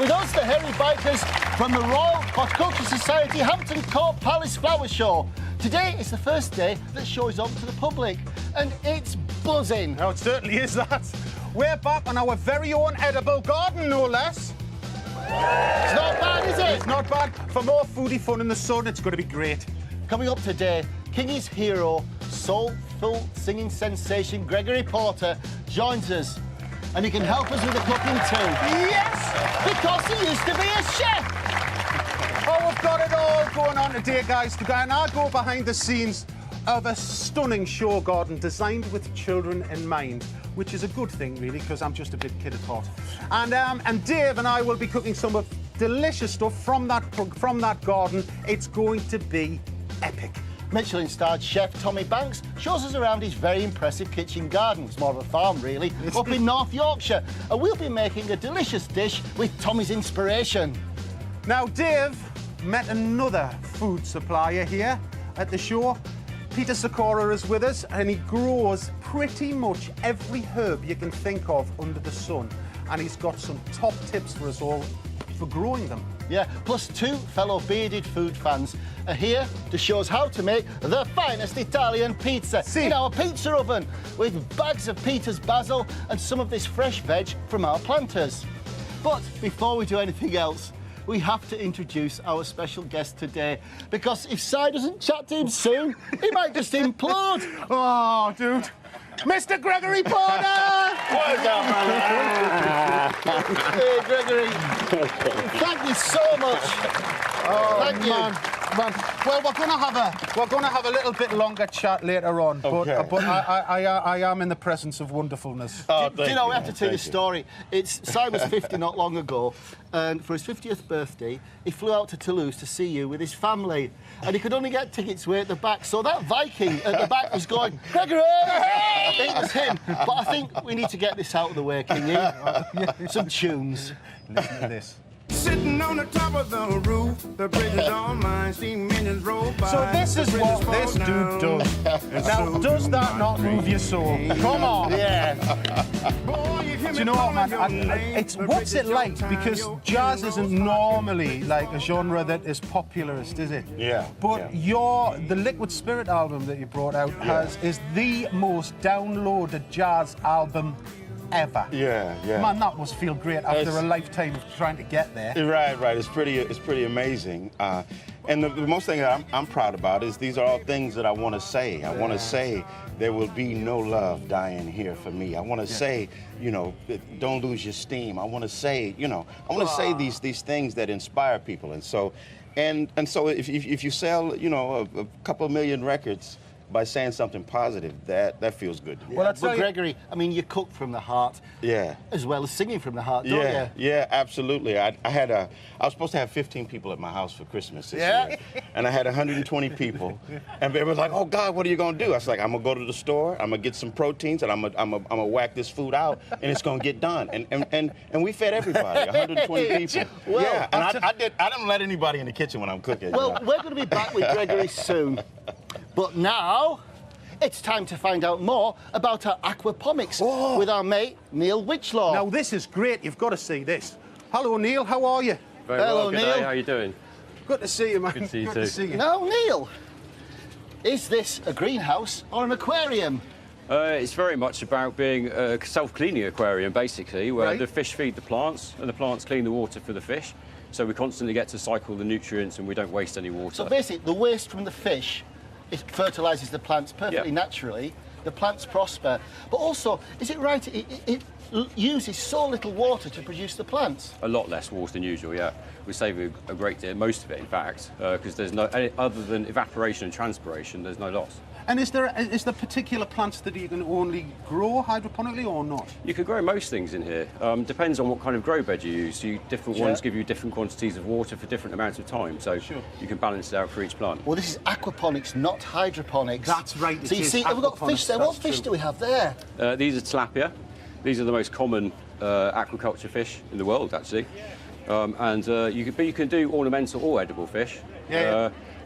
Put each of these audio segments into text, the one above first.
With us, the hairy bikers from the Royal Horticultural Society Hampton Court Palace Flower Show. Today is the first day that show is open to the public, and it's buzzing. Oh, it certainly is that. We're back on our very own edible garden, no less. It's not bad, is it? It's not bad. For more foodie fun in the sun, it's going to be great. Coming up today, Kingy's hero, soulful singing sensation Gregory Porter joins us. And he can help us with the cooking too. Yes! Because he used to be a chef! Oh, we've got it all going on today, guys. And I go behind the scenes of a stunning show garden designed with children in mind, which is a good thing, really, because I'm just a bit kid at heart. And Dave and I will be cooking some of delicious stuff from that garden. It's going to be epic. Michelin-starred chef Tommy Banks shows us around his very impressive kitchen garden. It's more of a farm, really, up in North Yorkshire. And we'll be making a delicious dish with Tommy's inspiration. Now, Dave met another food supplier here at the show. Peter Sikora is with us, and he grows pretty much every herb you can think of under the sun. And he's got some top tips for us all for growing them. Yeah, plus two fellow bearded food fans are here to show us how to make the finest Italian pizza in our pizza oven with bags of Peter's basil and some of this fresh veg from our planters. But before we do anything else, we have to introduce our special guest today, because if Si doesn't chat to him soon, he might just implode. Oh, dude. Mr. Gregory Porter! Well done, man. Hey, Gregory. Thank you so much. Oh, Thank you. Man. Well, we're gonna have a little bit longer chat later on. Okay. But I am in the presence of wonderfulness. Do you know, we have to tell you a story. Si was 50 not long ago, and for his 50th birthday, he flew out to Toulouse to see you with his family, and he could only get tickets way at the back. So that Viking at the back was going, Gregory! It was him. But I think we need to get this out of the way, Kingy. Some tunes. Listen to this. Sitting on the top of the roof, the bridge is all mine, steam engines roll by. So this is what this dude does. Now, does that not move your soul? Come on. Yeah. Do you know what, man? It's what's it like? Because jazz isn't normally like a genre that is popularist, is it? Yeah. But the Liquid Spirit album that you brought out is the most downloaded jazz album ever. Yeah. Man, that must feel great after a lifetime of trying to get there. Right. It's pretty amazing. And the most thing that I'm proud about is these are all things that I want to say. I want to say there will be no love dying here for me. I want to say, you know, don't lose your steam. I want to say, you know, I want to say these things that inspire people. And so if you sell, you know, a couple of million records by saying something positive, that feels good to me. Well, but Gregory, I mean, you cook from the heart, as well as singing from the heart, don't you? Yeah, absolutely. I was supposed to have 15 people at my house for Christmas this year, and I had 120 people, and they were like, "Oh God, what are you gonna do?" I was like, "I'm gonna go to the store, I'm gonna get some proteins, and I'm gonna whack this food out, and it's gonna get done." And we fed everybody, 120 people. Well, yeah, and I didn't let anybody in the kitchen when I'm cooking. Well, we're going to be back with Gregory soon. But now, it's time to find out more about our aquaponics with our mate, Neil Witchlaw. Now, this is great. You've got to see this. Hello, Neil. How are you? Very well, good Neil. day. How are you doing? Good to see you, man. Good to see you Good too. to see you. Now, Neil, is this a greenhouse or an aquarium? It's very much about being a self-cleaning aquarium, basically, where the fish feed the plants and the plants clean the water for the fish. So we constantly get to cycle the nutrients and we don't waste any water. So basically, the waste from the fish, it fertilises the plants perfectly naturally. The plants prosper. But also, is it right, it uses so little water to produce the plants? A lot less water than usual, yeah. We're saving a great deal, most of it, in fact, because there's no, other than evaporation and transpiration, there's no loss. And is there particular plants that you can only grow hydroponically or not? You can grow most things in here. Depends on what kind of grow bed you use. Different ones give you different quantities of water for different amounts of time, so you can balance it out for each plant. Well, this is aquaponics, not hydroponics. That's right. So you see, we've got fish there. What fish do we have there? These are tilapia. These are the most common aquaculture fish in the world, actually. You can do ornamental or edible fish.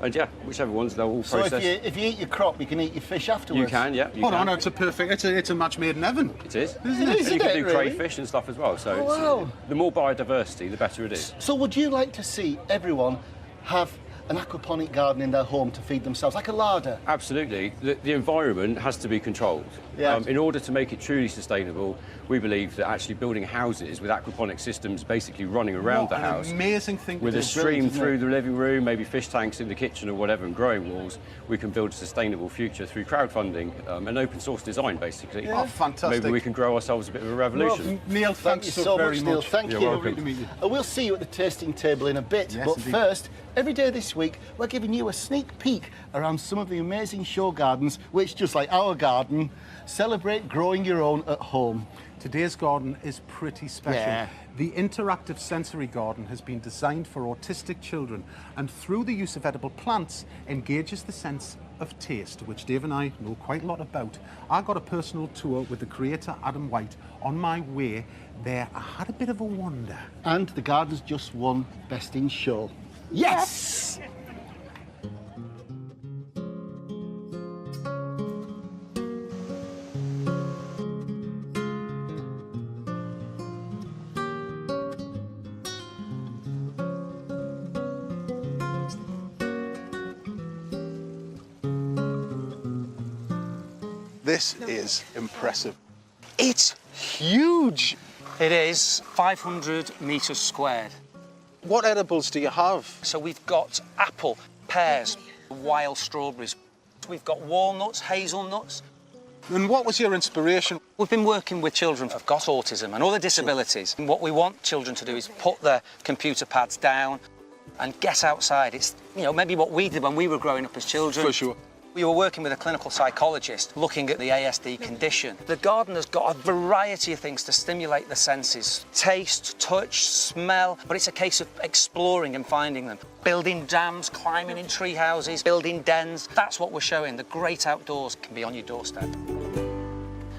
And yeah, whichever ones, they'll all So process. if you eat your crop, you can eat your fish afterwards. You can, yeah. Hold on, it's a perfect, it's a match made in heaven. It is. Isn't it? And you can do Really? crayfish and stuff as well. So wow. the more biodiversity, the better it is. So would you like to see everyone have an aquaponic garden in their home to feed themselves, like a larder? Absolutely. The environment has to be controlled. Yeah. In order to make it truly sustainable, we believe that actually building houses with aquaponic systems basically running around the house, Amazing thing with to a do. stream through the living room, maybe fish tanks in the kitchen or whatever, and growing walls, we can build a sustainable future through crowdfunding and open source design, basically. Yeah. Oh, fantastic. Maybe we can grow ourselves a bit of a revolution. Well, Neil, Thank you so very much, Neil. Thank You're you. welcome. to meet you. We'll see you at the tasting table in a bit. Yes, but indeed. first, every day this week, we're giving you a sneak peek around some of the amazing show gardens, which, just like our garden, celebrate growing your own at home. Today's garden is pretty special. Yeah. The interactive sensory garden has been designed for autistic children and through the use of edible plants engages the sense of taste, which Dave and I know quite a lot about. I got a personal tour with the creator Adam White. On my way there, I had a bit of a wander. And the garden's just won Best in Show. Yes! This is impressive. It's huge. It is 500 metres squared. What edibles do you have? So we've got apple, pears, wild strawberries. We've got walnuts, hazelnuts. And what was your inspiration? We've been working with children who've got autism and other disabilities. And what we want children to do is put their computer pads down and get outside. It's, you know, maybe what we did when we were growing up as children. For sure. We were working with a clinical psychologist looking at the ASD condition. The garden has got a variety of things to stimulate the senses. Taste, touch, smell, but it's a case of exploring and finding them. Building dams, climbing in tree houses, building dens. That's what we're showing. The great outdoors can be on your doorstep.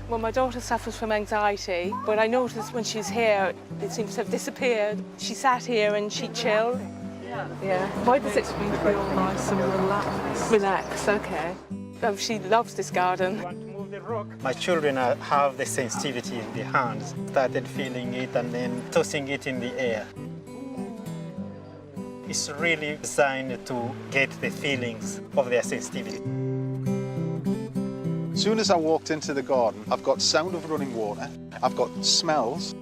Well, my daughter suffers from anxiety, but I noticed when she's here, it seems to have disappeared. She sat here and she chilled. Yeah. Why does it feel nice and relaxed? Relax, okay. Oh, she loves this garden. My children have the sensitivity in the hands, started feeling it and then tossing it in the air. It's really designed to get the feelings of their sensitivity. As soon as I walked into the garden, I've got sound of running water, I've got smells.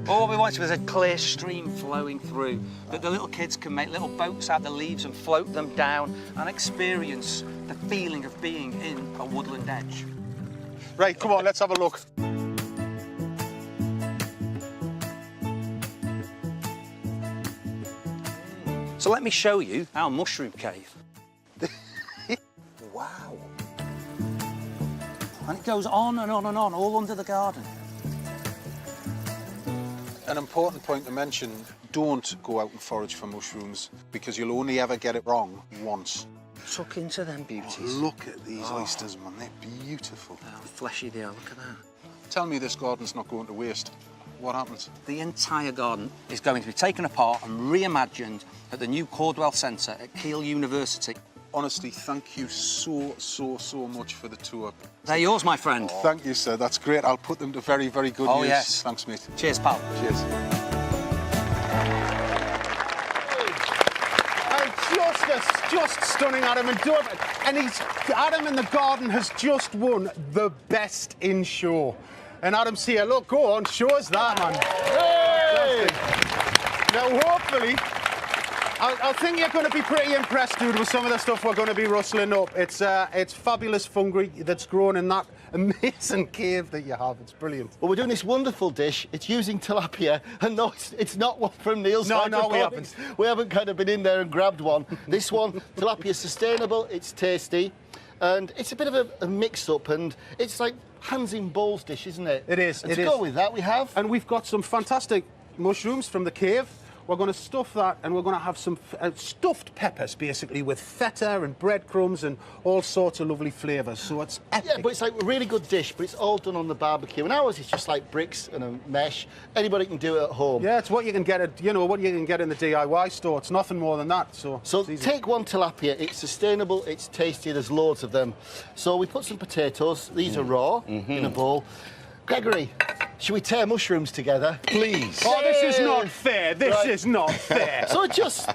All we wanted was a clear stream flowing through, that the little kids can make little boats out of the leaves and float them down and experience the feeling of being in a woodland edge. Right, come on, let's have a look. So let me show you our mushroom cave. Wow. And it goes on and on and on, all under the garden. An important point to mention, don't go out and forage for mushrooms because you'll only ever get it wrong once. Tuck into them beauties. Look at these oysters, man, they're beautiful. How fleshy they are, look at that. Tell me this garden's not going to waste. What happens? The entire garden is going to be taken apart and reimagined at the new Cordwell Centre at Keele University. Honestly, thank you so much for the tour. They're yours, my friend. Thank you, sir. That's great. I'll put them to very, very good use. Yes. Thanks, mate. Cheers, pal. Cheers. Just stunning, Adam, and Adam in the garden has just won the Best in Show. And Adam's here. Look, go on, show us that, man. Hey! Now, hopefully, I think you're going to be pretty impressed, dude, with some of the stuff we're going to be rustling up. It's fabulous fungi that's grown in that amazing cave that you have. It's brilliant. Well, we're doing this wonderful dish. It's using tilapia, and no, it's not one from Neil's. No, we hydroponics. We haven't kind of been in there and grabbed one. This one, tilapia is sustainable, it's tasty, and it's a bit of a mix-up, and it's like hands in bowls dish, isn't it? It is, And it to is. go with that, we have... And we've got some fantastic mushrooms from the cave. we're going to stuff that, and we're going to have some stuffed peppers, basically, with feta and breadcrumbs and all sorts of lovely flavours. So it's epic. Yeah, but it's like a really good dish, but it's all done on the barbecue. And ours is just like bricks and a mesh. Anybody can do it at home. Yeah, it's what you can get at, you know, what you can get in the DIY store. It's nothing more than that. So take one tilapia. It's sustainable. It's tasty. There's loads of them. So we put some potatoes. These are raw in a bowl. Gregory, should we tear mushrooms together? Please. Oh, this is not fair. This is not fair. So just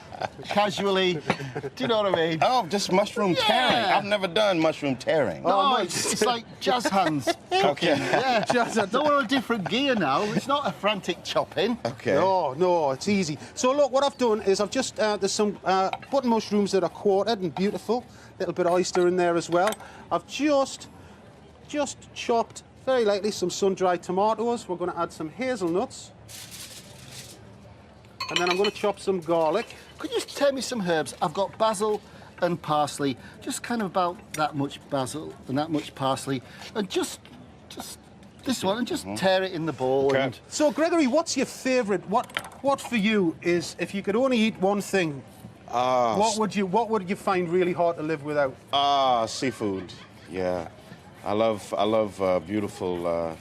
casually, do you know what I mean? Oh, just mushroom tearing. I've never done mushroom tearing. No, it's like jazz hands cooking. Yeah, no, we're on a different gear now. It's not a frantic chopping. Okay. No, it's easy. So look, what I've done is I've just, there's some button mushrooms that are quartered and beautiful. A little bit of oyster in there as well. I've just chopped very lightly some sun-dried tomatoes. We're going to add some hazelnuts. And then I'm going to chop some garlic. Could you just tell me some herbs? I've got basil and parsley, just kind of about that much basil and that much parsley, and just this one, and just tear it in the bowl. Okay. And So, Gregory, what's your favourite? What for you is, if you could only eat one thing, what would you find really hard to live without? Seafood. Yeah. I love beautiful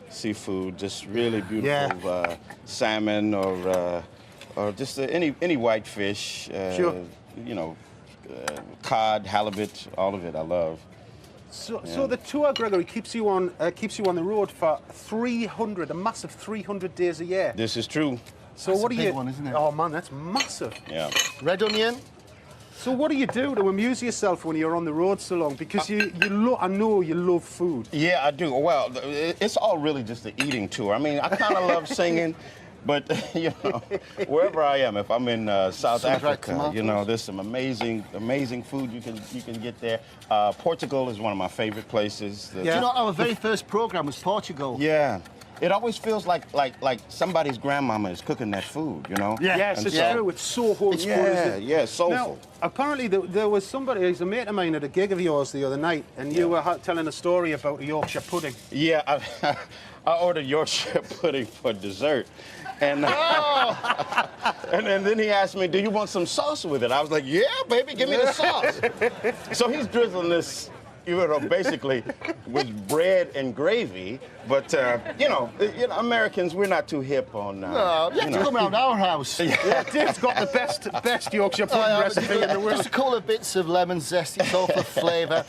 seafood, just really beautiful salmon or just any white fish. Sure. You know, cod, halibut, all of it I love. So the tour, Gregory, keeps you on the road for a massive 300 days a year. This is true. So That's what a do big you? one, isn't it? Oh man, that's massive. Yeah. red onion. So what do you do to amuse yourself when you're on the road so long? Because I know you love food. Yeah, I do. Well, it's all really just the eating tour. I mean, I kind of love singing, but you know, wherever I am, if I'm in South Africa, you know, there's some amazing food you can get there. Portugal is one of my favorite places. Do you know our very first program was Portugal? Yeah. It always feels like somebody's grandmama is cooking that food, you know? Yeah. Yes, it's true. It's so wholesome. Yeah, soulful. Now, apparently there was somebody, he's a mate of mine at a gig of yours the other night, and you were telling a story about a Yorkshire pudding. Yeah, I ordered Yorkshire pudding for dessert. And, and then he asked me, do you want some sauce with it? I was like, yeah, baby, give me the sauce. So he's drizzling this, you know, basically with bread and gravy. But, you know, Americans, we're not too hip on... you have to come around our house. Yeah, Dave's got the best Yorkshire pudding recipe in the world. Just a couple of bits of lemon zest, it's all for flavour.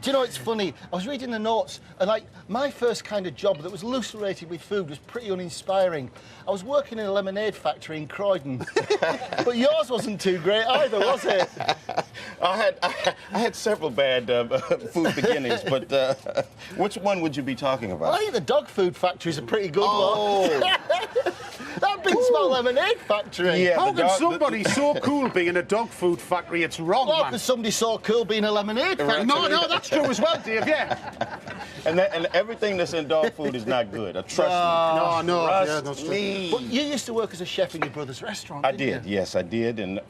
Do you know, it's funny, I was reading the notes, and like, my first kind of job that was loosely related with food was pretty uninspiring. I was working in a lemonade factory in Croydon, but yours wasn't too great either, was it? I had several bad food beginnings, but which one would you be talking about? I think the dog food factory is a pretty good one. That big small lemonade factory. Yeah, How can somebody so cool be in a dog food factory? It's wrong, Well, man. because somebody so cool being a lemonade factory. No, that's true as well, Dave, yeah. And everything that's in dog food is not good. Trust me. No. Trust Yeah, that's true. me. But you used to work as a chef in your brother's restaurant, I didn't did, yes, I did. And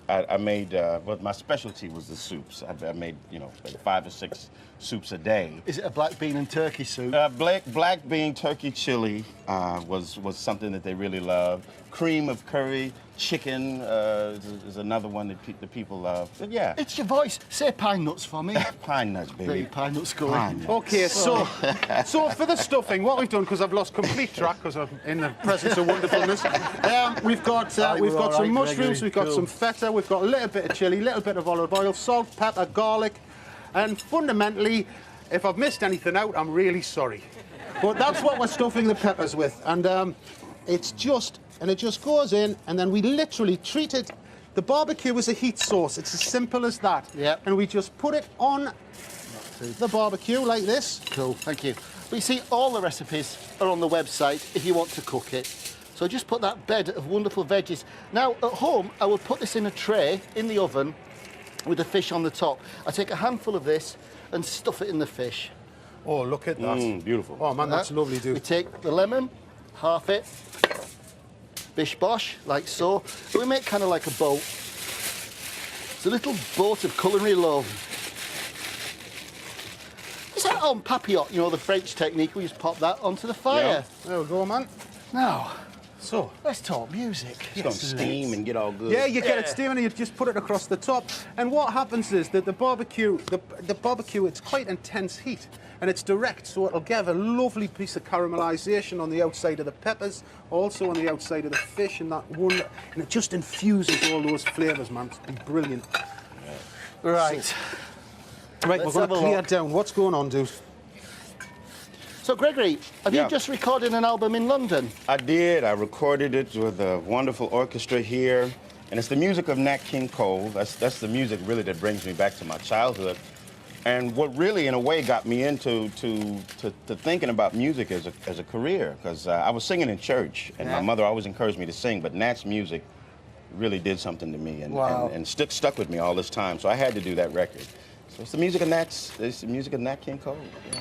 I made, but my specialty was the soups. I made, you know, like 5 or 6 soups a day. Is it a black bean and turkey soup? Black bean turkey chili was something that they really loved. Cream of curry, chicken is another one that the people love. But yeah. It's your voice. Say pine nuts for me. Pine nuts, baby. Pine nuts going. Pine nuts. Okay, so for the stuffing, what we've done, because I've lost complete track because I'm in the presence of wonderfulness, we've got some mushrooms, we've got some feta, we've got a little bit of chili, a little bit of olive oil, salt, pepper, garlic, and fundamentally, if I've missed anything out, I'm really sorry. But that's what we're stuffing the peppers with, and it just goes in, and then we literally treat it. The barbecue is a heat source. It's as simple as that. Yeah. And we just put it on the barbecue like this. Cool, thank you. But you see, all the recipes are on the website if you want to cook it. So just put that bed of wonderful veggies. Now, at home, I will put this in a tray in the oven with the fish on the top. I take a handful of this and stuff it in the fish. Oh, look at that. Beautiful. Oh, man, that's lovely, We dude. take the lemon, half it, bish bosh, like so. And we make kind of like a boat. It's a little boat of culinary love. It's like on papillote, you know, the French technique. We just pop that onto the fire. There we go, man. Now, So, let's talk music. It's gonna steam and get all good. yeah, you get it steaming and you just put it across the top. And what happens is that the barbecue, it's quite intense heat and it's direct, so it'll give a lovely piece of caramelization on the outside of the peppers, also on the outside of the fish and that one, and it just infuses all those flavours, man. It's been brilliant. Right. Right, Let's we're have going a to clear look. it down. What's going on, dude? So, Gregory, have Yeah. you just recorded an album in London? I did. I recorded it with a wonderful orchestra here, and it's the music of Nat King Cole. That's the music really that brings me back to my childhood, and what really, in a way, got me into to thinking about music as a career. Because I was singing in church, and my mother always encouraged me to sing, but Nat's music really did something to me, and Wow. and stuck with me all this time. So I had to do that record. So it's the music of Nat King Cole.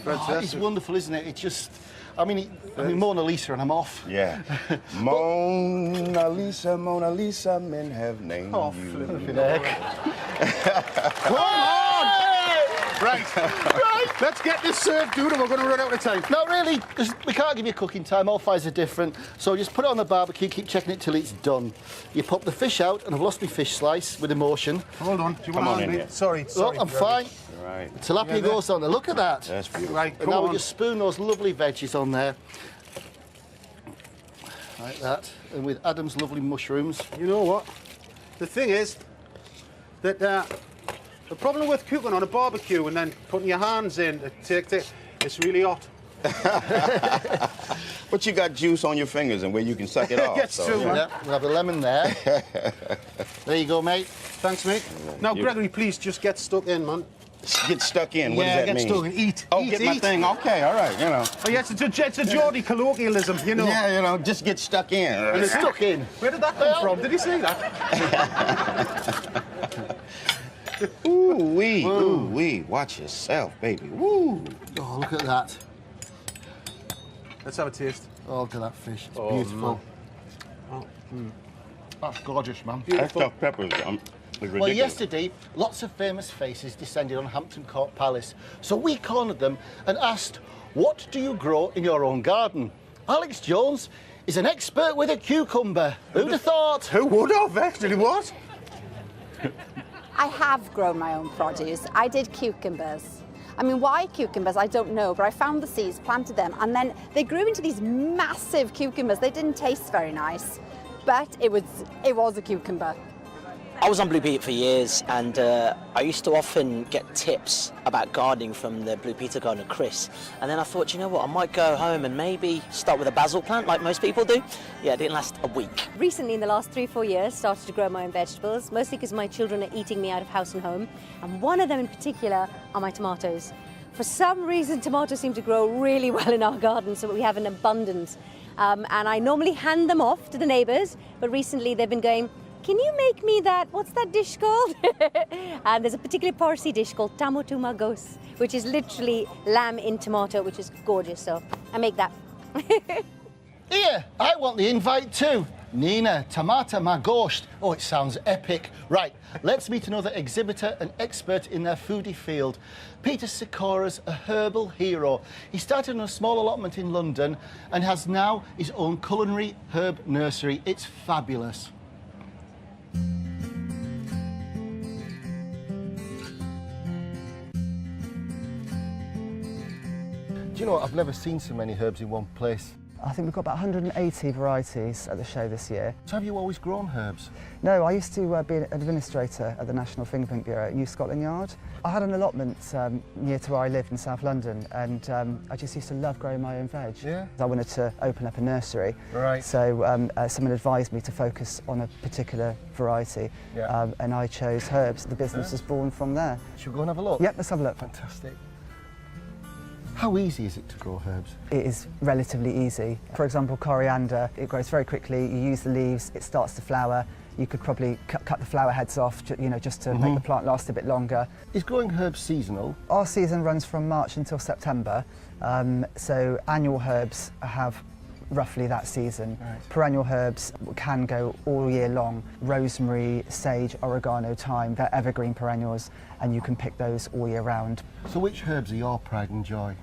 Yeah. Oh, it's wonderful, isn't it? It's just, I mean, Mona Lisa and I'm off. Yeah. Mona Lisa, men have named Oh, you. flipping heck. Come on! Right. Let's get this served, dude, and we're going to run out of time. No, really, we can't give you cooking time. All fires are different. So just put it on the barbecue, keep checking it till it's done. You pop the fish out, and I've lost my fish slice with emotion. Hold on. Do you Come want on to in me? here. Sorry. Oh, I'm fine. Right. Tilapia goes on there. Look at that. That's beautiful. Right, And come now on. we just spoon those lovely veggies on there. Like that. And with Adam's lovely mushrooms. You know what? The thing is that the problem with cooking on a barbecue and then putting your hands in to take it, it's really hot. But you got juice on your fingers and where you can suck it off. Yes, so, true, yeah. man. Yeah, we'll have a lemon there. There you go, mate. Thanks, mate. Now, You- Gregory, please just get stuck in, man. Get stuck in. What Yeah, does that get mean? stuck in. Eat. Oh, Eat, get my eat. thing. Okay, all right. You know. Oh, yes, it's a Geordie colloquialism, you know. Yeah, you know, just get stuck in. And it's stuck in. Where did that come from? Did he say that? Ooh wee, ooh wee. Watch yourself, baby. Woo. Oh, look at that. Let's have a taste. Oh, look at that fish. It's beautiful. That's gorgeous, man. That stuffed peppers is ridiculous. Well, yesterday, lots of famous faces descended on Hampton Court Palace. So we cornered them and asked, what do you grow in your own garden? Alex Jones is an expert with a cucumber. Who'd have thought? Who would have, actually? What? I have grown my own produce. I did cucumbers. I mean, why cucumbers? I don't know, but I found the seeds, planted them, and then they grew into these massive cucumbers. They didn't taste very nice, but it was a cucumber. I was on Blue Peter for years, and I used to often get tips about gardening from the Blue Peter gardener, Chris. And then I thought, you know what, I might go home and maybe start with a basil plant like most people do. Yeah, it didn't last a week. Recently, in the last 3-4 years, started to grow my own vegetables, mostly because my children are eating me out of house and home. And one of them in particular are my tomatoes. For some reason, tomatoes seem to grow really well in our garden, so we have an abundance. And I normally hand them off to the neighbours, but recently they've been going, can you make me that, what's that dish called? And there's a particular Parsi dish called tamotu magos, which is literally lamb in tomato, which is gorgeous, so I make that. Here, I want the invite too. Nina, Tamata Magosht. Oh, it sounds epic. Right, let's meet another exhibitor and expert in their foodie field. Peter Sikora's a herbal hero. He started on a small allotment in London and has now his own culinary herb nursery. It's fabulous. Do you know what? I've never seen so many herbs in one place. I think we've got about 180 varieties at the show this year. So have you always grown herbs? No, I used to be an administrator at the National Fingerprint Bureau at New Scotland Yard. I had an allotment near to where I lived in South London, and I just used to love growing my own veg. Yeah. I wanted to open up a nursery. Right. So someone advised me to focus on a particular variety, and I chose herbs. The business was born from there. Should we go and have a look? Yep, let's have a look. Fantastic. How easy is it to grow herbs? It is relatively easy. For example, coriander, it grows very quickly. You use the leaves, it starts to flower. You could probably cut the flower heads off, just to make the plant last a bit longer. Is growing herbs seasonal? Our season runs from March until September, so annual herbs have roughly that season. Right. Perennial herbs can go all year long. Rosemary, sage, oregano, thyme, they're evergreen perennials, and you can pick those all year round. So which herbs are your pride and joy?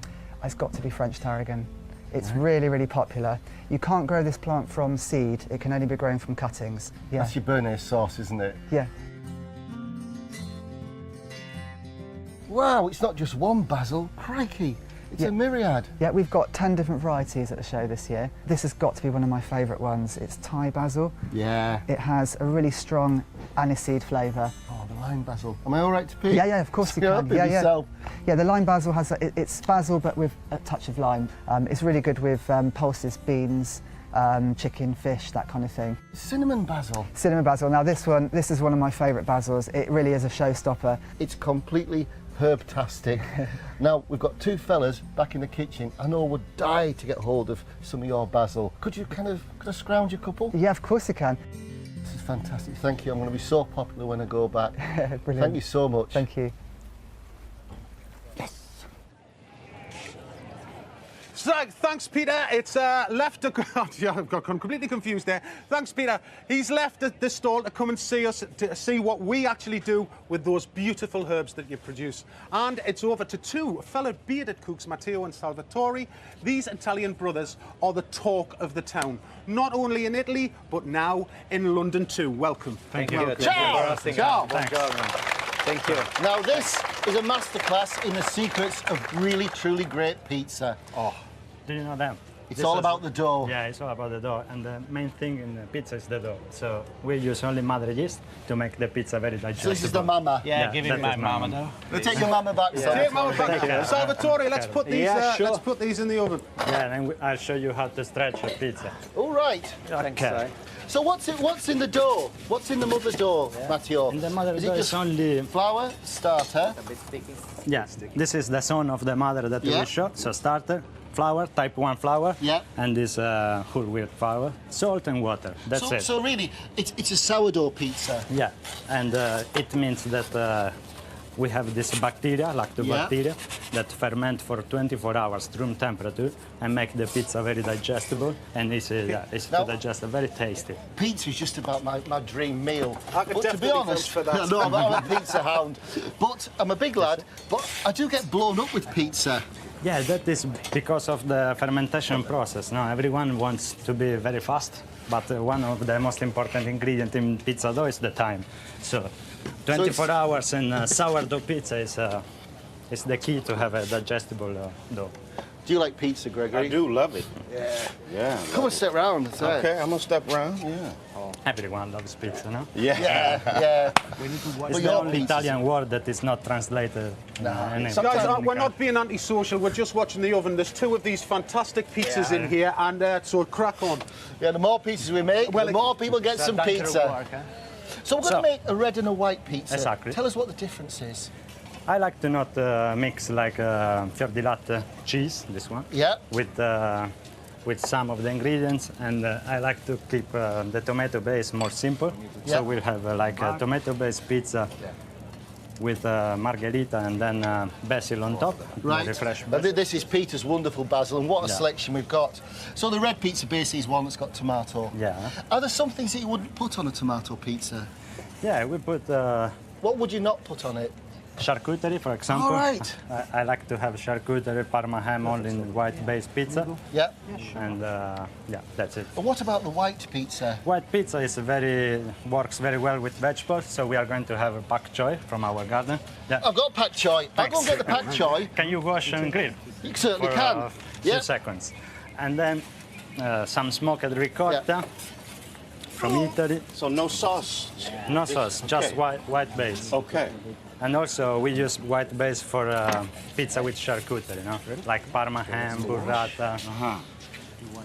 It's got to be French tarragon. It's really, really popular. You can't grow this plant from seed. It can only be grown from cuttings. Yeah. That's your béarnaise sauce, isn't it? Yeah. Wow, it's not just one basil. Crikey, it's a myriad. Yeah, we've got 10 different varieties at the show this year. This has got to be one of my favourite ones. It's Thai basil. Yeah. It has a really strong aniseed flavour. Oh, the lime basil. Am I all right to pick? Yeah, yeah, of course you can. Yeah, yourself. Yeah, the lime basil has, it's basil but with a touch of lime. It's really good with pulses, beans, chicken, fish, that kind of thing. Cinnamon basil. Cinnamon basil. Now this is one of my favourite basils. It really is a showstopper. It's completely herb-tastic. Now, we've got two fellas back in the kitchen. I know would die to get hold of some of your basil. Could I scrounge a couple? Yeah, of course you can. This is fantastic. Thank you. I'm going to be so popular when I go back. Brilliant. Thank you so much. Thank you. So, thanks, Peter. It's left to... Yeah, I've got completely confused there. Thanks, Peter. He's left the stall to come and see us, to see what we actually do with those beautiful herbs that you produce. And it's over to two fellow bearded cooks, Matteo and Salvatore. These Italian brothers are the talk of the town, not only in Italy, but now in London too. Welcome. Thank you. Ciao! Ciao! Thank you. Now, this is a masterclass in the secrets of really, truly great pizza. Oh, do you know them? It's all about the dough. Yeah, it's all about the dough. And the main thing in the pizza is the dough. So we use only madre yeast to make the pizza very digestible. So this is the mama? Yeah, give it my mama dough. We'll take your mama back, Salvatore. Take mama back. Salvatore, let's put these. Sure. Let's put these in the oven. Yeah, and I'll show you how to stretch a pizza. All right. Okay. So what's in the dough? What's in the mother dough, Matteo? In the mother dough just is only flour, starter. A bit sticky. Yeah, this is the son of the mother that we show. So starter, flour, type 1 flour. Yeah. And this whole wheat flour, salt and water. That's it. So really, it's a sourdough pizza. Yeah, and it means that we have this bacteria, lactobacteria, that ferment for 24 hours room temperature and make the pizza very digestible and easy to digest, very tasty. Pizza is just about my dream meal. I could But to be honest, for that. no, I'm a pizza hound. But I'm a big lad, but I do get blown up with pizza. Yeah, that is because of the fermentation process. Now, everyone wants to be very fast, but one of the most important ingredients in pizza dough is the time. So 24 hours in sourdough pizza is the key to have a digestible dough. Do you like pizza, Gregory? I do love it. Yeah. Come and step round. Okay, I'm gonna step around. Yeah. Everyone loves pizza, no? Yeah. It's the only Italian word that is not translated. Guys, we're not being antisocial. We're just watching the oven. There's two of these fantastic pizzas in here, and so crack on. Yeah, the more pizzas we make, the more people get some pizza. So we're going to make a red and a white pizza. Exactly. Tell us what the difference is. I like to not mix like fior di latte cheese, this one, with some of the ingredients, and I like to keep the tomato base more simple. So we'll have like a tomato-based pizza with margherita and then basil on top. Right. Fresh basil. This is Peter's wonderful basil, and what a selection we've got. So the red pizza base is one that's got tomato. Yeah. Are there some things that you wouldn't put on a tomato pizza? Yeah, we put... what would you not put on it? Charcuterie, for example. All right. I like to have charcuterie, Parma ham, all in white-based pizza. Yeah. And yeah, that's it. But what about the white pizza? White pizza is works very well with vegetables, so we are going to have a pak choy from our garden. Yeah. I've got pak choy. I'll go and get the pak choy. Can you wash and grill? You certainly for, can. A few seconds. And then some smoked ricotta from Italy. So no sauce? No sauce, just white base. Okay. And also we use white base for pizza with charcuterie, no? Like Parma ham, burrata.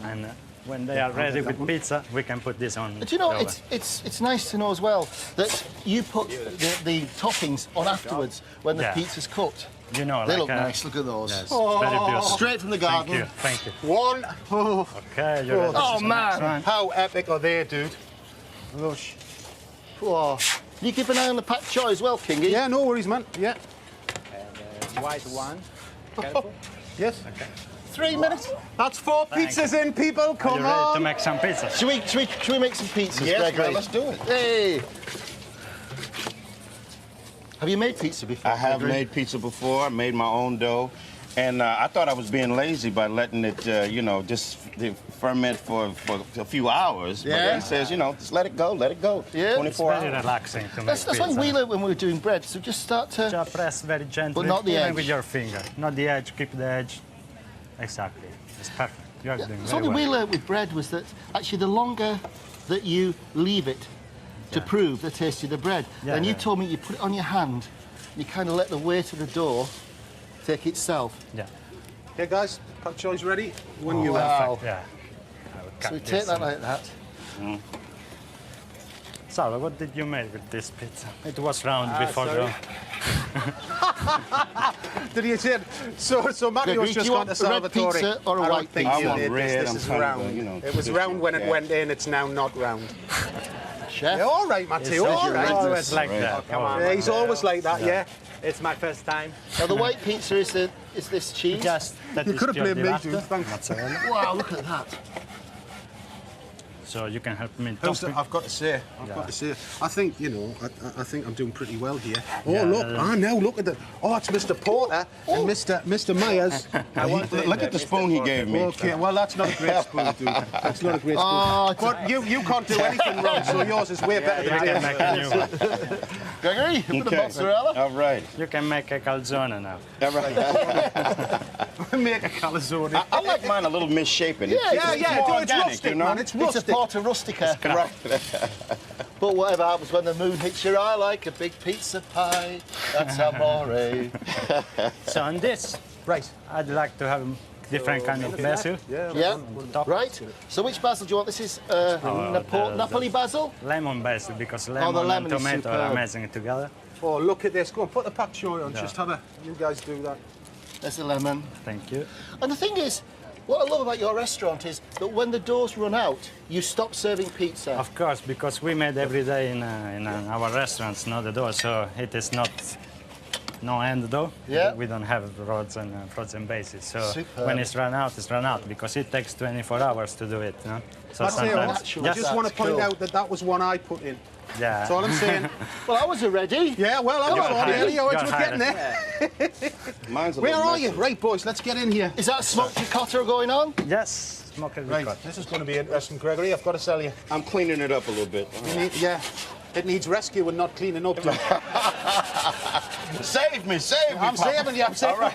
And when they are ready with pizza, we can put this on. But you know, it's nice to know as well that you put the toppings on afterwards when the pizza's cooked. You know, they like look nice. Look at those. Yes, very beautiful. Straight from the garden. Thank you. One. Okay, you're ready. Oh man, how epic are they, dude? Gosh. Oh. You keep an eye on the pak choy as well, Kingy. Yeah, no worries, man. Yeah. And white one. Careful. Yes. Okay. 3 minutes. That's 4 pizzas in, people. Come Are you ready on. to make some pizza? Should we make some pizzas, Yes, Gregory? man, let's do it. Hey. Have you made pizza before? I have Gregory? made pizza before. I made my own dough. And I thought I was being lazy by letting it, you know, just ferment for a few hours. Yeah. But then he says, you know, just let it go, let it go. Yeah. 24 It's very hours. relaxing to make That's pizza. what we learned when we were doing bread. So just start to... Just press very gently, But not the even edge. with your finger. Not the edge, keep the edge. Exactly. It's perfect. You're doing very Something we well. learned with bread was that actually the longer that you leave it to prove the taste of the bread, Yeah, and you yeah. told me you put it on your hand, you kind of let the weight of the dough take itself. Yeah. Okay, guys, pak choi's ready. When you Wow. Yeah. I will cut So we this take that and- like that. Salva, what did you make with this pizza? It was round before sorry. Did you say? So Gregory, Matteo's do just you gone want to a red Salvatore. pizza or a I don't white think pizza? you I want did red, this. I'm This is kind of, round. you know, It was round when it went in. It's now not round. Chef. Yeah, all right, Matteo. All right. always like that. Oh, come on. Yeah, he's always like that. Yeah. It's my first time. Now the white pizza is this cheese. Just that You is could have pure played me, latte, dude. Thanks. mozzarella. Wow, look at that. So you can help me I've topping. got to say, I think, you know, I think I'm doing pretty well here. Oh, Yeah, look, now look at the, oh, it's Mr. Porter and Mr. Myers. Look at the spoon he gave me. Okay, well, that's not a great spoon, dude. That's not a great spoon. But you can't do anything wrong, so yours is way better You than can his. make a new one. Gregory, you put the Okay. mozzarella. All right. You can make a calzone now. All right. Make a calzone. I like mine a little misshapen. Yeah, It's Yeah, more do it organic, rustic, you know? man. It's It's a rustic. Porta Rustica. Right. But whatever happens when the moon hits your eye like a big pizza pie, that's amore. So on this, Right. I'd like to have different kind of basil. Yeah, Top. right. So which basil do you want? This is Napoli basil? Lemon basil, because the lemon lemon and is tomato are superb. amazing together. Oh, look at this. Go on, put the pak choi on. Just have a, you guys do that. There's the lemon. Thank you. And the thing is, what I love about your restaurant is that when the doughs run out, you stop serving pizza. Of course, because we made every day in our restaurants, not the dough, so it is not no end dough. Yeah. We don't have rods and frozen bases. So Superb. when it's run out, because it takes 24 hours to do it. You know? So Matteo, sometimes actually, I just want to that's point cool. out that was one I put in. yeah. That's all I'm saying. Well, I was ready. Yeah, well, I was You're already hired. earlier. You're We're getting hired. there. Mine's a Where little are you? messy. Right, boys, let's get in here. Is that smoked ricotta going on? Yes, smoked Right, ricotta. this is going to be interesting, Gregory. I've got to tell you. I'm cleaning it up a little bit. Yeah, it needs rescue and not cleaning up. Dude. Save me, save me. I'm Papa. saving you. I'm saving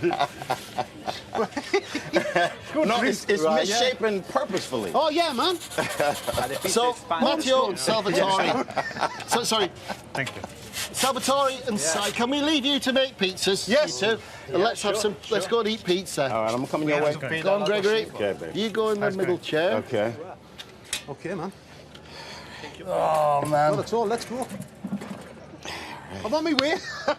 you. No, it's Right, yeah. misshapen purposefully. Oh yeah, man. So, Matteo Salvatore. Sorry, Thank you. Salvatore and Si, can we leave you to make pizzas? Yes. You two? And let's have some. Let's go and eat pizza. All right, I'm coming your way. Go on, Gregory. Okay, baby. You go in the middle chair. Okay. Okay, man. Oh man, Not at all. Let's go. I'm on my way.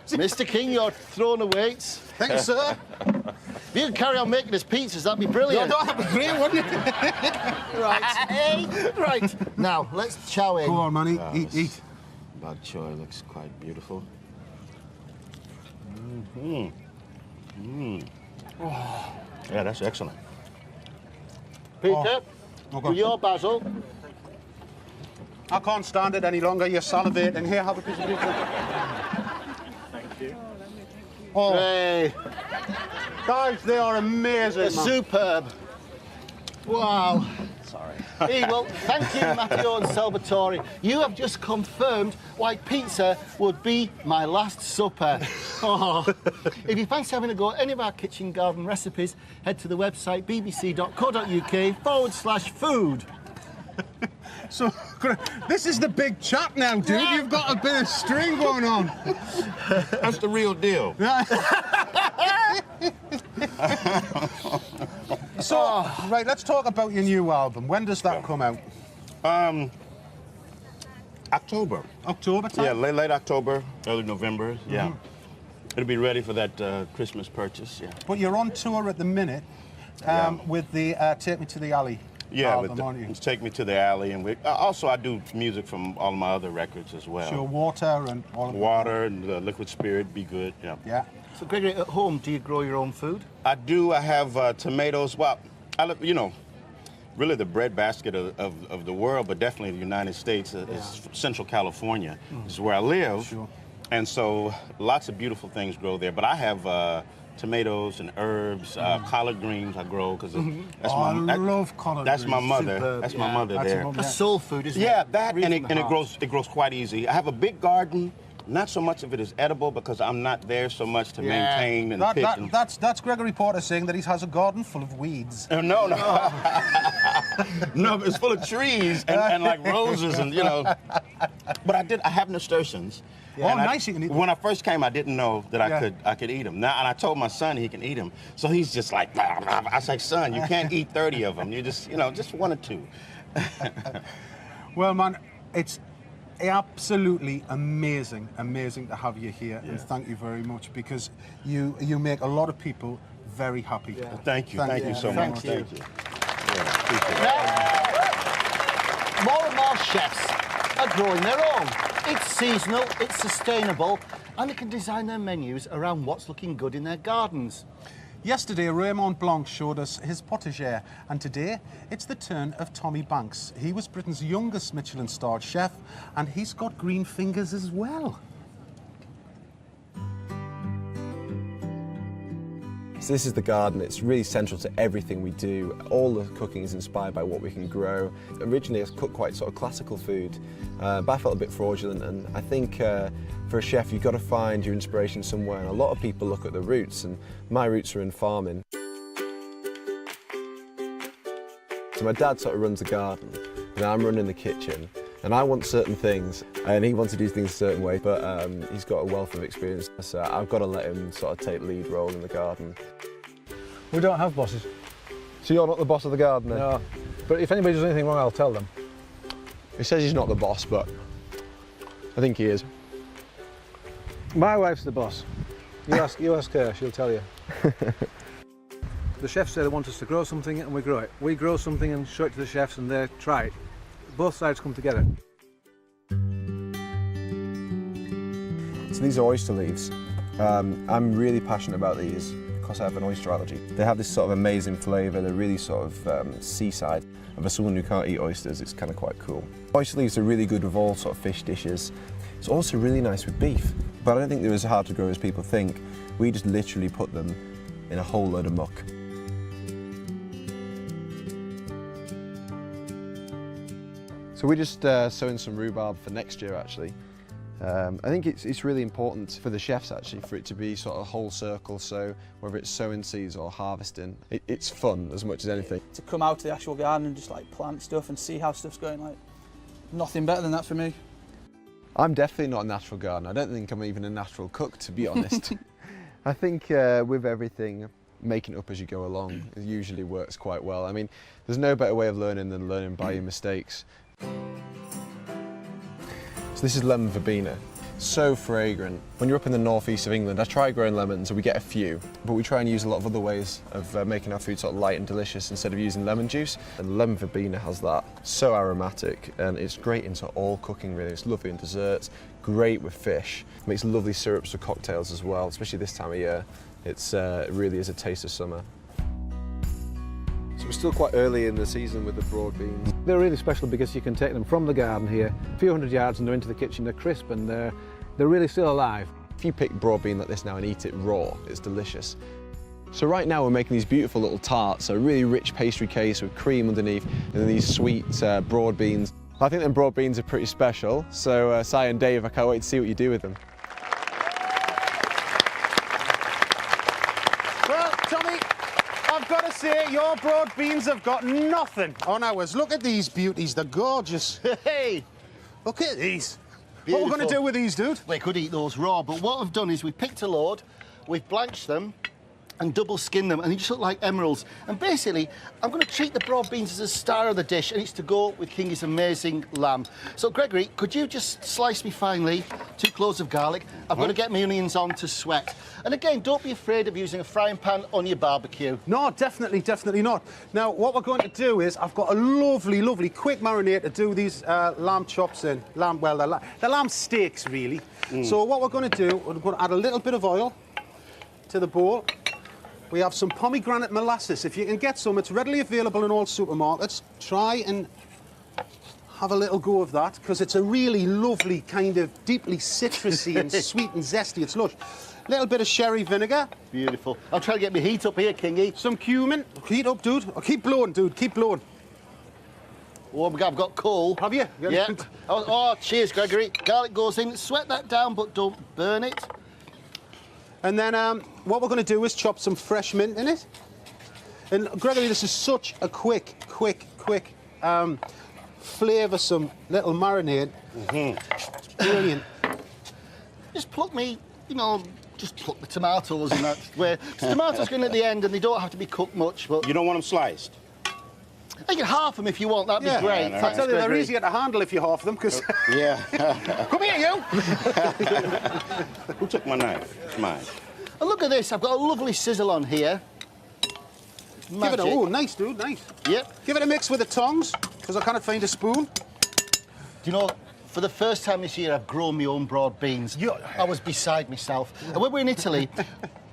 Mr. King, you're throwing the weights. Thank you, sir. If you could carry on making us pizzas, that'd be brilliant. No, that'd be great, wouldn't it? Right. Right. Now, let's chow in. Go on, man. Eat. Bok choy looks quite beautiful. Yeah, that's excellent. Peter, with your basil. I can't stand it any longer. You're salivating. Here, have a piece of pizza. Thank you. Oh, Hey, guys, they are amazing, man. superb. Wow. Sorry. Hey, well, thank you, Matteo and Salvatore. You have just confirmed why pizza would be my last supper. Oh. If you fancy having a go at any of our kitchen garden recipes, head to the website bbc.co.uk/food. So, this is the big chat now, dude. You've got a bit of string going on. That's the real deal. So, right, let's talk about your new album. When does that come out? October. October time? Yeah, late October, early November. Yeah. It'll be ready for that Christmas purchase. Yeah. But you're on tour at the minute with the Take Me to the Alley Yeah, album, aren't you? Take Me to the Alley, and also I do music from all my other records as well. Sure, Water and all of Water and Liquid Spirit, Be Good. Yeah. Yeah. So, Gregory, at home, do you grow your own food? I do. I have tomatoes. Well, you know, really the breadbasket of the world, but definitely the United States is Central California. Is where I live. Sure. And so lots of beautiful things grow there. But I have tomatoes and herbs, collard greens I grow because I love collard That's greens. my mother. Superb. That's my mother there. A soul food, isn't it? Yeah, that Really and from the heart. it grows quite easy. I have a big garden. Not so much of it is edible because I'm not there so much to maintain and pick. That's Gregory Porter saying that he has a garden full of weeds. No. No, it's full of trees and like roses and, you know. But I have nasturtiums. Yeah. Oh, nice. You can eat them. When I first came, I didn't know that I could eat them. Now, and I told my son he can eat them. So he's just like, blah, blah, blah. I was like, son, you can't eat 30 of them. You just, you know, just 1 or 2. Well, man, it's absolutely amazing to have you here, and thank you very much because you make a lot of people very happy. Yeah. Thank you so much. Thank you. Yeah, appreciate it. Now, more and more chefs are growing their own. It's seasonal, it's sustainable, and they can design their menus around what's looking good in their gardens. Yesterday, Raymond Blanc showed us his potager, and today it's the turn of Tommy Banks. He was Britain's youngest Michelin-starred chef, and he's got green fingers as well. So this is the garden. It's really central to everything we do. All the cooking is inspired by what we can grow. Originally, I cooked quite sort of classical food, but I felt a bit fraudulent, and I think for a chef, you've got to find your inspiration somewhere, and a lot of people look at the roots, and my roots are in farming. So my dad sort of runs the garden, and I'm running the kitchen, and I want certain things, and he wants to do things a certain way, but he's got a wealth of experience, so I've got to let him sort of take the lead role in the garden. We don't have bosses. So you're not the boss of the garden then? No, but if anybody does anything wrong, I'll tell them. He says he's not the boss, but I think he is. My wife's the boss. You ask her, she'll tell you. The chefs say they want us to grow something and we grow it. We grow something and show it to the chefs and they try it. Both sides come together. So these are oyster leaves. I'm really passionate about these because I have an oyster allergy. They have this sort of amazing flavour. They're really sort of seaside. And for someone who can't eat oysters, it's kind of quite cool. Oyster leaves are really good with all sort of fish dishes. It's also really nice with beef. But I don't think they're as hard to grow as people think. We just literally put them in a whole load of muck. So we're just sowing some rhubarb for next year, actually. I think it's really important for the chefs, actually, for it to be sort of whole circle, so whether it's sowing seeds or harvesting, it's fun as much as anything. To come out to the actual garden and just like plant stuff and see how stuff's going, like, nothing better than that for me. I'm definitely not a natural gardener. I don't think I'm even a natural cook, to be honest. I think with everything, making it up as you go along usually works quite well. I mean, there's no better way of learning than learning by your mistakes. So this is lemon verbena. So fragrant. When you're up in the northeast of England, I try growing lemons and we get a few, but we try and use a lot of other ways of making our food sort of light and delicious instead of using lemon juice. And lemon verbena has that. So aromatic, and it's great into all cooking really. It's lovely in desserts, great with fish. Makes lovely syrups for cocktails as well, especially this time of year. It really is a taste of summer. So we're still quite early in the season with the broad beans. They're really special because you can take them from the garden here, a few hundred yards, and they're into the kitchen. They're crisp and they're really still alive. If you pick broad bean like this now and eat it raw, it's delicious. So right now we're making these beautiful little tarts, a really rich pastry case with cream underneath, and then these sweet broad beans. I think them broad beans are pretty special, so Si and Dave, I can't wait to see what you do with them. Well, Tommy, I've got to say, your broad beans have got nothing on ours. Look at these beauties, they're gorgeous. Hey, look at these. Beautiful. What are we going to do with these, dude? We could eat those raw, but what we've done is we've picked a load, we've blanched them, and double skinned them, and they just look like emeralds. And basically, I'm going to treat the broad beans as a star of the dish, and it's to go with Kingy's amazing lamb. So, Gregory, could you just slice me finely 2 cloves of garlic? I'm going to get my onions on to sweat. And again, don't be afraid of using a frying pan on your barbecue. No, definitely not. Now, what we're going to do is, I've got a lovely, lovely quick marinade to do these lamb chops in. They're lamb steaks, really. So what we're going to do, we're going to add a little bit of oil to the bowl. We have some pomegranate molasses. If you can get some, it's readily available in all supermarkets. Try and have a little go of that, because it's a really lovely kind of deeply citrusy and sweet and zesty. It's lush. A little bit of sherry vinegar. Beautiful. I'm trying to get my heat up here, Kingy. Some cumin. Heat up, dude. Oh, keep blowing, dude. Keep blowing. Oh, I've got coal. Have you? Yeah. Oh, cheers, Gregory. Garlic goes in. Sweat that down, but don't burn it. And then what we're going to do is chop some fresh mint in it. And Gregory, this is such a quick, flavoursome little marinade. It's brilliant. Just pluck me, you know, just pluck the tomatoes and that way. Tomatoes go in at the end and they don't have to be cooked much, but... You don't want them sliced? You can half them if you want, that'd be great. I tell you, they're easier to handle if you half them, because... Yeah. Come here, you! Who took my knife? It's mine. And look at this, I've got a lovely sizzle on here. Give it a... Oh, nice, dude, nice. Yep. Give it a mix with the tongs, because I can't find a spoon. Do you know, for the first time this year, I've grown my own broad beans. I was beside myself. And when we were in Italy,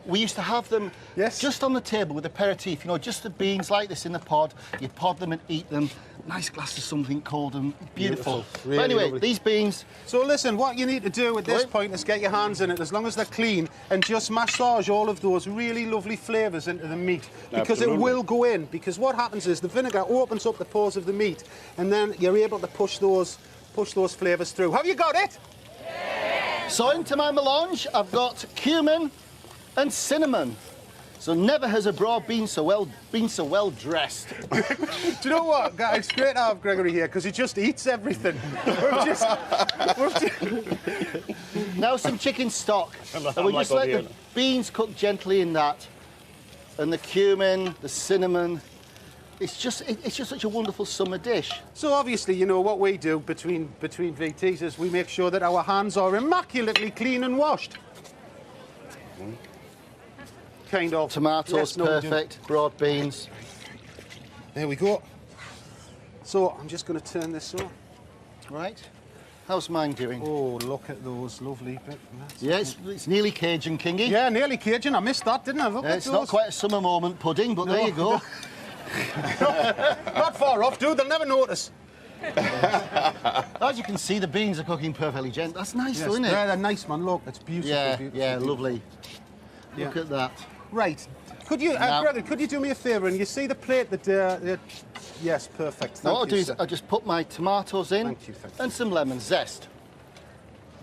we used to have them just on the table with aperitif, you know, just the beans like this in the pod. You pod them and eat them. Nice glass of something cold and beautiful. Really but anyway, lovely. these beans... So listen, what you need to do at this point is get your hands in it, as long as they're clean, and just massage all of those really lovely flavours into the meat. Because it will go in. Because what happens is the vinegar opens up the pores of the meat, and then you're able to push those flavours through. Have you got it? Yeah. So into my melange, I've got cumin and cinnamon. So never has a broad been so well dressed. Do you know what? It's great to have Gregory here because he just eats everything. Now some chicken stock. And we just let the beans cook gently in that, and the cumin, the cinnamon. It's just such a wonderful summer dish. So obviously, you know what we do between VTs is we make sure that our hands are immaculately clean and washed. Kind of. Tomatoes, perfect. Broad beans. There we go. So I'm just going to turn this on. Right. How's mine doing? Oh, look at those lovely bits. Yeah, it's nearly Cajun, Kingy. Yeah, nearly Cajun. I missed that, didn't I? Look at it's not quite a summer moment pudding, but there you go. Not far off, dude. They'll never notice. As you can see, the beans are cooking perfectly gentle. That's nice, though, isn't it? Yeah, they're nice, man. Look, it's beautiful. Yeah, beautiful, yeah, beautiful. lovely. Look at that. Right. Could you, Gregory, could you do me a favour and you see the plate that... yes, perfect. What I'll do is I'll just put my tomatoes in and some lemon zest.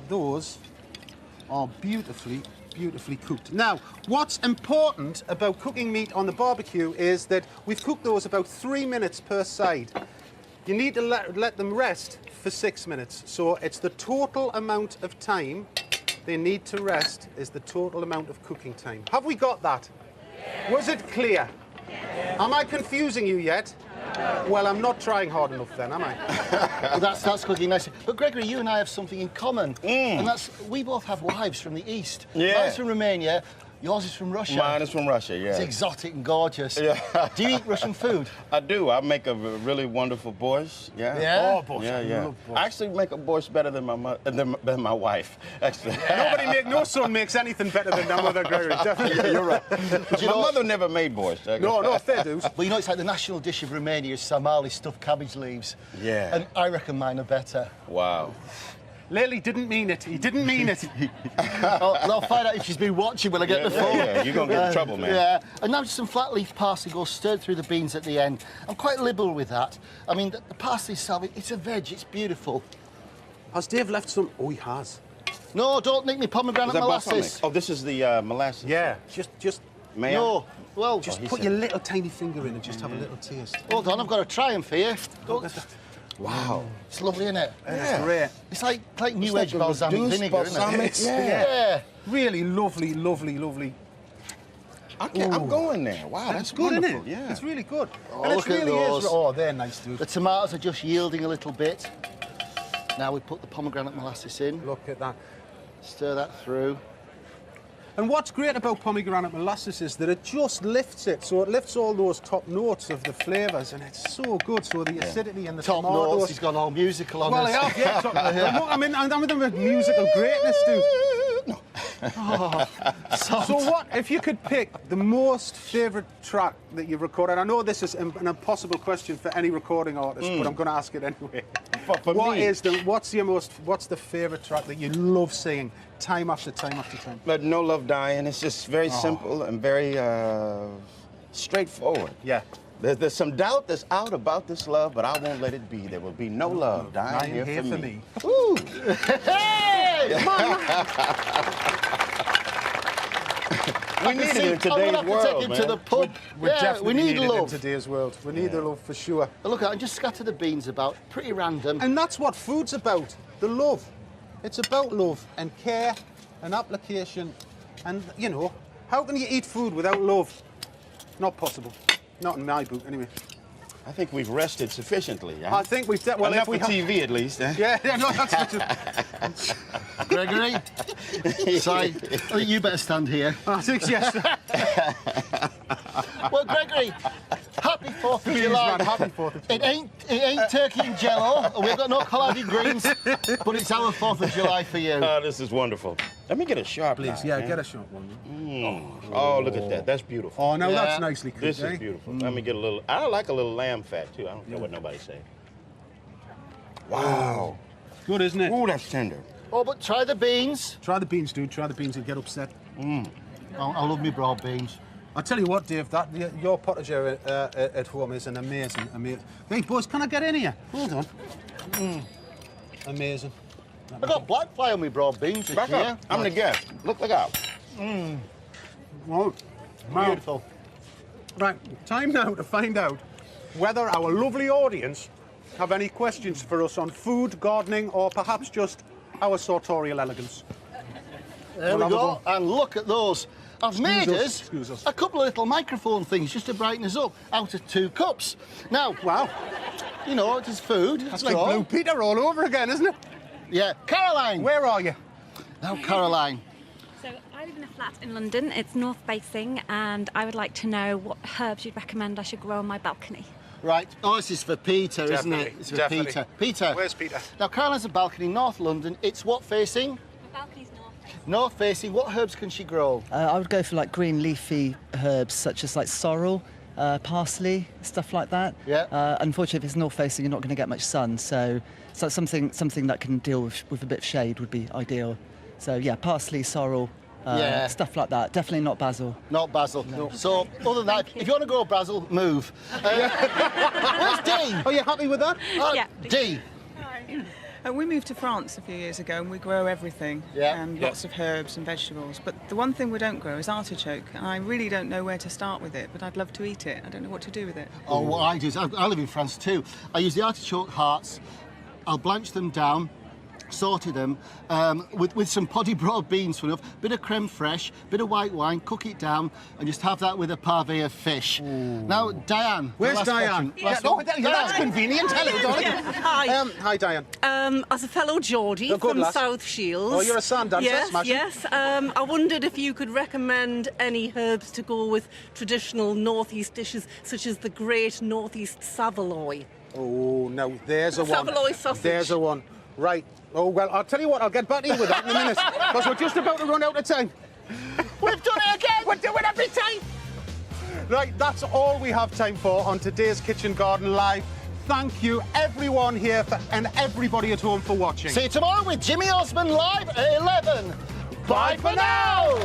Those are beautifully cooked. Now, what's important about cooking meat on the barbecue is that we've cooked those about 3 minutes per side. You need to let them rest for 6 minutes. So it's the total amount of time they need to rest is the total amount of cooking time. Have we got that? Yeah. Was it clear? Yeah. Am I confusing you yet? No. Well, I'm not trying hard enough then, am I? Well, that's cooking nicely. But Gregory, you and I have something in common. And that's, we both have wives from the East. Yeah. Mine's from Romania. Yours is from Russia. Mine is from Russia, yeah. It's exotic and gorgeous. Yeah. Do you eat Russian food? I do. I make a really wonderful borscht. Yeah. Yeah? Oh, borscht. Yeah. I actually make a borscht better than my wife. Actually. No son makes anything better than their mother, Gregory. Definitely. Yeah, you're right. My mother never made borscht. No, fair dues. Well, you know, it's like the national dish of Romania is samali, stuffed cabbage leaves. Yeah. And I reckon mine are better. Wow. Lily didn't mean it. He didn't mean it. I'll find out if she's been watching when I get the phone. Yeah, you're going to get in trouble, man. Yeah. And now just some flat leaf parsley goes stirred through the beans at the end. I'm quite liberal with that. I mean, the parsley itself, it's a veg, it's beautiful. Has Dave left some? Oh, he has. No, don't nick me pomegranate molasses. Balsamic? Oh, this is the molasses. Yeah, just... May no. Well, just put your little tiny finger in and just have a little taste. Hold on, I've got a triumph here. Wow. It's lovely, isn't it? It's great. It's like new age balsamic vinegar, isn't it? Yeah. Really lovely. I'm going there. Wow, that's good, wonderful. Isn't it? Yeah. It's really good. Oh, and look it really at those. is. Oh, they're nice, dude. The tomatoes are just yielding a little bit. Now we put the pomegranate molasses in. Look at that. Stir that through. And what's great about pomegranate molasses is that it just lifts it, so it lifts all those top notes of the flavours, and it's so good. So the acidity and the top tomatoes. Notes. He's gone all musical on well, us. I have, yeah. I'm with them with musical greatness, dude. No. So what, if you could pick the most favourite track that you've recorded, I know this is an impossible question for any recording artist, but I'm going to ask it anyway. for me. What's the favourite track that you love singing time after time after time? But No Love Dying, it's just very simple and very straightforward. Yeah. There's some doubt that's out about this love, but I won't let it be. There will be no love dying here for me. Woo! Hey! We need it in today's world, man. To the pub. We definitely we need need it love in today's world. We need the love for sure. But look, I just scatter the beans about, pretty random. And that's what food's about, the love. It's about love and care and application. And, you know, how can you eat food without love? Not possible. Not in my book, anyway. I think we've rested sufficiently. I think we've... Well, enough for TV, at least. Eh? Yeah, no, that's... Gregory? Sorry, I think you better stand here. I think, yes. Well, Gregory, happy 4th of July. Man, happy 4th of July. It ain't turkey and jello, and we've got no collarded greens, but it's our 4th of July for you. Oh, this is wonderful. Let me get a sharp Please, knife, yeah, man. get a short one. Oh, look at that. That's beautiful. Oh, no, that's nicely cooked, This eh? is beautiful. Let me get a little... I like a little lamb fat, too. I don't care what nobody says. Wow. Good, isn't it? Oh, that's tender. Oh, but try the beans. Try the beans, dude. Try the beans and get upset. I love me broad beans. I'll tell you what, Dave, your pottage at home is an amazing. Hey, boys, can I get in here? Hold on. Amazing. I got black fly on me broad beans this Back year. up. I'm the guest. Look out. Wow. Beautiful. Right, time now to find out whether our lovely audience have any questions for us on food, gardening, or perhaps just our sartorial elegance. There we go. And look at those. I've made us us a couple of little microphone things just to brighten us up out of 2 cups. Now, wow, you know, it is food. That's like Blue Peter all over again, isn't it? Yeah. Caroline. Where are you? Now, Caroline. So I live in a flat in London. It's north facing, and I would like to know what herbs you'd recommend I should grow on my balcony. Right. Oh, this is for Peter, isn't it? It's for Peter. Peter. Where's Peter? Now, Caroline's a balcony, North London. It's what facing? My balcony's north. North facing. What herbs can she grow? I would go for like green leafy herbs such as like sorrel, parsley, stuff like that. Yeah. Unfortunately, if it's north facing, you're not going to get much sun, so something that can deal with a bit of shade would be ideal. So yeah, parsley, sorrel. Stuff like that. Definitely not basil. Not basil. No. So, other than that, if you want to grow basil, move. Where's Dee? Are you happy with that? Yeah. Dee. We moved to France a few years ago and we grow everything and lots of herbs and vegetables. But the one thing we don't grow is artichoke. And I really don't know where to start with it, but I'd love to eat it. I don't know what to do with it. Oh, what I do is, I live in France too. I use the artichoke hearts, I'll blanch them down, sauté them with some poddy broad beans for enough, bit of creme fraiche, bit of white wine, cook it down, and just have that with a pavé of fish. Now, Diane. Where's Diane? That's convenient. Hello, darling. Hi. Hi, Diane. As a fellow Geordie from South Shields. Oh, you're a sand dancer, yes, smashing. Yes. I wondered if you could recommend any herbs to go with traditional northeast dishes, such as the great northeast Savoy. Oh, no, there's a one. Savoy sausage. There's a one. Right. Oh, well, I'll tell you what, I'll get back to you with that in a minute, because we're just about to run out of time. We've done it again! We do it every time! Right, that's all we have time for on today's Kitchen Garden Live. Thank you, everyone here and everybody at home for watching. See you tomorrow with Jimmy Osmond live at 11. Bye for now!